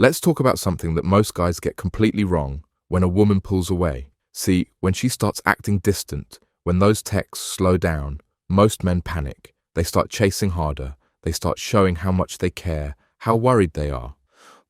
Let's talk about something that most guys get completely wrong: when a woman pulls away. See, when she starts acting distant, when those texts slow down, most men panic. They start chasing harder. They start showing how much they care, how worried they are.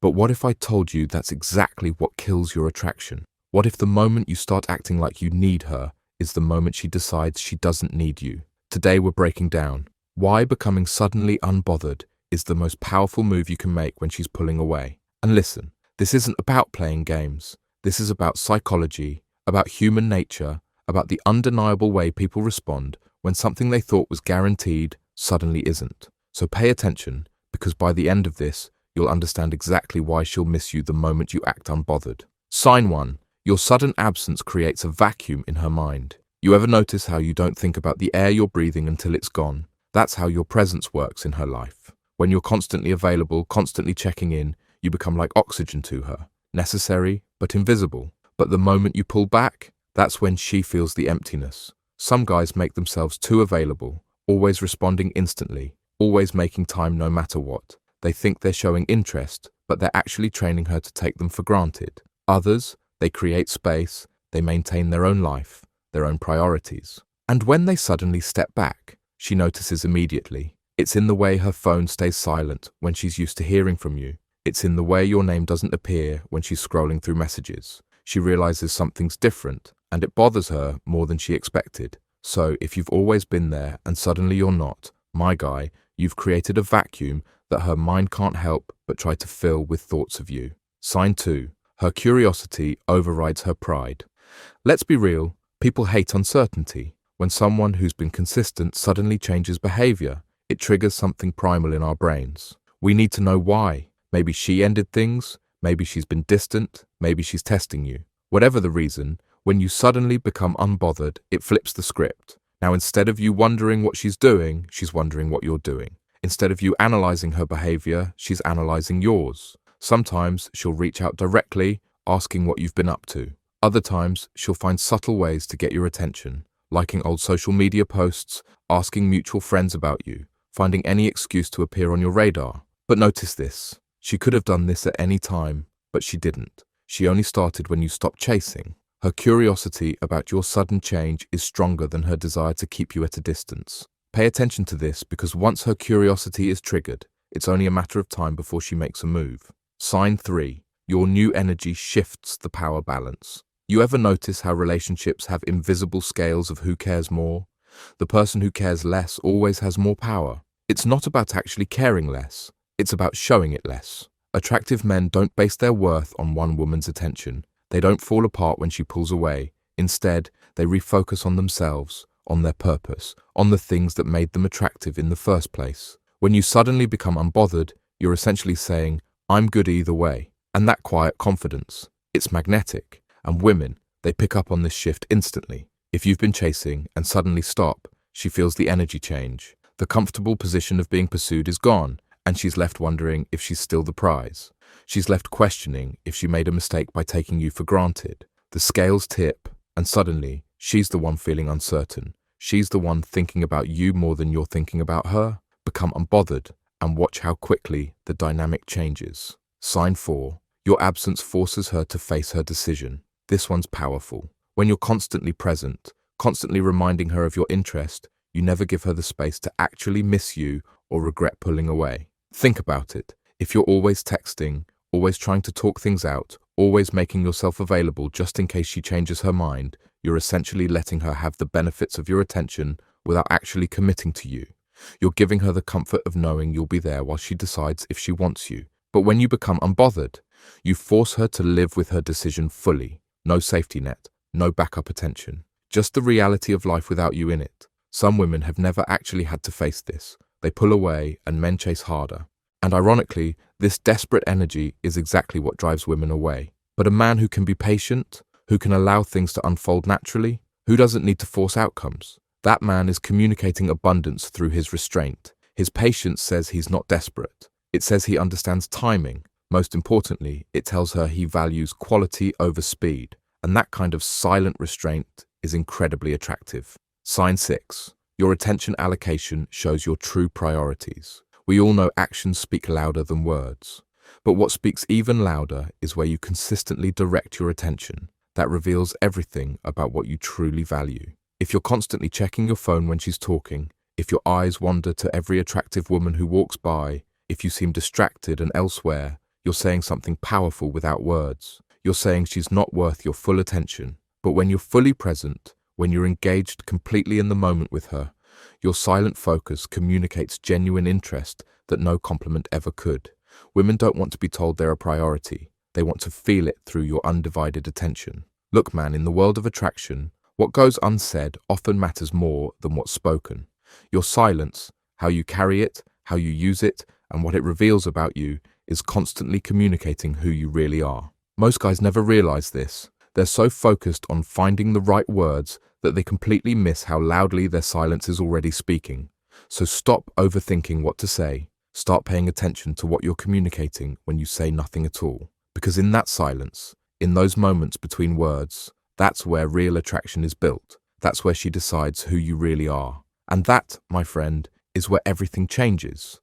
But what if I told you that's exactly what kills your attraction? What if the moment you start acting like you need her is the moment she decides she doesn't need you? Today we're breaking down why becoming suddenly unbothered is the most powerful move you can make when she's pulling away. And listen, this isn't about playing games. This is about psychology, about human nature, about the undeniable way people respond when something they thought was guaranteed suddenly isn't. So pay attention, because by the end of this, you'll understand exactly why she'll miss you the moment you act unbothered. Sign 1. Your sudden absence creates a vacuum in her mind. You ever notice how you don't think about the air you're breathing until it's gone? That's how your presence works in her life. When you're constantly available, constantly checking in, you become like oxygen to her, necessary but invisible. But the moment you pull back, that's when she feels the emptiness. Some guys make themselves too available, always responding instantly, always making time no matter what. They think they're showing interest, but they're actually training her to take them for granted. Others, they create space, they maintain their own life, their own priorities. And when they suddenly step back, she notices immediately. It's in the way her phone stays silent when she's used to hearing from you. It's in the way your name doesn't appear when she's scrolling through messages. She realizes something's different, and it bothers her more than she expected. So if you've always been there and suddenly you're not, my guy, you've created a vacuum that her mind can't help but try to fill with thoughts of you. Sign 2. Her curiosity overrides her pride. Let's be real, people hate uncertainty. When someone who's been consistent suddenly changes behavior, it triggers something primal in our brains. We need to know why. Maybe she ended things, maybe she's been distant, maybe she's testing you. Whatever the reason, when you suddenly become unbothered, it flips the script. Now instead of you wondering what she's doing, she's wondering what you're doing. Instead of you analyzing her behavior, she's analyzing yours. Sometimes she'll reach out directly, asking what you've been up to. Other times, she'll find subtle ways to get your attention, liking old social media posts, asking mutual friends about you, finding any excuse to appear on your radar. But notice this. She could have done this at any time, but she didn't. She only started when you stopped chasing. Her curiosity about your sudden change is stronger than her desire to keep you at a distance. Pay attention to this, because once her curiosity is triggered, it's only a matter of time before she makes a move. Sign 3. Your new energy shifts the power balance. You ever notice how relationships have invisible scales of who cares more? The person who cares less always has more power. It's not about actually caring less. It's about showing it less. Attractive men don't base their worth on one woman's attention. They don't fall apart when she pulls away. Instead, they refocus on themselves, on their purpose, on the things that made them attractive in the first place. When you suddenly become unbothered, you're essentially saying, I'm good either way. And that quiet confidence, it's magnetic. And women, they pick up on this shift instantly. If you've been chasing and suddenly stop, she feels the energy change. The comfortable position of being pursued is gone, and she's left wondering if she's still the prize. She's left questioning if she made a mistake by taking you for granted. The scales tip, and suddenly, she's the one feeling uncertain. She's the one thinking about you more than you're thinking about her. Become unbothered, and watch how quickly the dynamic changes. Sign 4. Your absence forces her to face her decision. This one's powerful. When you're constantly present, constantly reminding her of your interest, you never give her the space to actually miss you or regret pulling away. Think about it. If you're always texting, always trying to talk things out, always making yourself available just in case she changes her mind, you're essentially letting her have the benefits of your attention without actually committing to you. You're giving her the comfort of knowing you'll be there while she decides if she wants you. But when you become unbothered, you force her to live with her decision fully. No safety net, no backup attention. Just the reality of life without you in it. Some women have never actually had to face this. They pull away and men chase harder. And ironically, this desperate energy is exactly what drives women away. But a man who can be patient, who can allow things to unfold naturally, who doesn't need to force outcomes, that man is communicating abundance through his restraint. His patience says he's not desperate. It says he understands timing. Most importantly, it tells her he values quality over speed. And that kind of silent restraint is incredibly attractive. Sign 6. Your attention allocation shows your true priorities. We all know actions speak louder than words. But what speaks even louder is where you consistently direct your attention. That reveals everything about what you truly value. If you're constantly checking your phone when she's talking, if your eyes wander to every attractive woman who walks by, if you seem distracted and elsewhere, you're saying something powerful without words. You're saying she's not worth your full attention. But when you're fully present, when you're engaged completely in the moment with her, your silent focus communicates genuine interest that no compliment ever could. Women don't want to be told they're a priority. They want to feel it through your undivided attention. Look, man, in the world of attraction, what goes unsaid often matters more than what's spoken. Your silence, how you carry it, how you use it, and what it reveals about you is constantly communicating who you really are. Most guys never realize this. They're so focused on finding the right words that they completely miss how loudly their silence is already speaking. So stop overthinking what to say. Start paying attention to what you're communicating when you say nothing at all. Because in that silence, in those moments between words, that's where real attraction is built. That's where she decides who you really are. And that, my friend, is where everything changes.